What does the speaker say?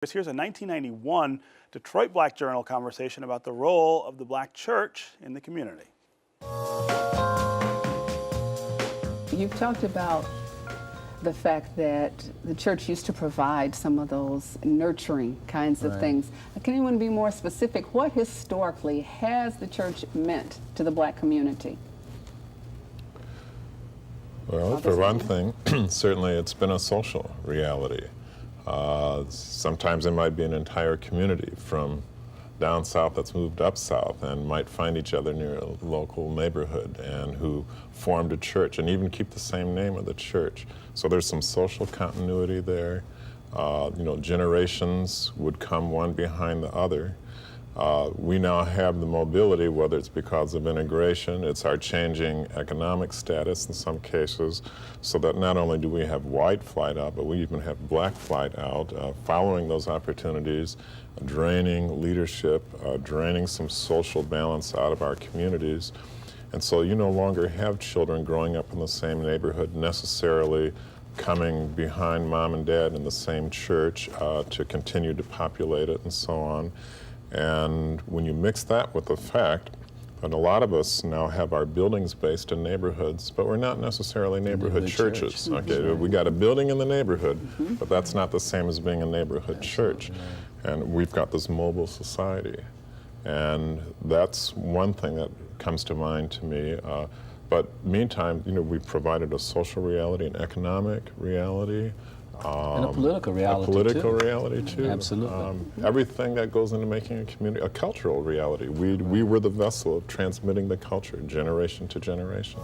Here's a 1991 Detroit Black Journal conversation about the role of the Black church in the community. You've talked about the fact that the church used to provide some of those nurturing kinds of things. Can anyone be more specific? What historically has the church meant to the Black community? Well, for one thing, certainly it's been a social reality. Sometimes it might be an entire community from down south that's moved up south and might find each other near a local neighborhood and who formed a church and even keep the same name of the church. So there's some social continuity there. Generations would come one behind the other. We now have the mobility, whether it's because of integration, it's our changing economic status in some cases, so that not only do we have white flight out, but we even have black flight out, following those opportunities, draining leadership, draining some social balance out of our communities. And so you no longer have children growing up in the same neighborhood necessarily coming behind mom and dad in the same church to continue to populate it and so on. And when you mix that with the fact that a lot of us now have our buildings based in neighborhoods, but we're not necessarily neighborhood churches. Okay, we got a building in the neighborhood, but that's not the same as being a neighborhood church. And we've got this mobile society. And that's one thing that comes to mind to me. But meantime, we've provided a social reality, an economic reality, and a political reality too. A political reality too. Absolutely. Everything that goes into making a community, a cultural reality. We were the vessel of transmitting the culture generation to generation.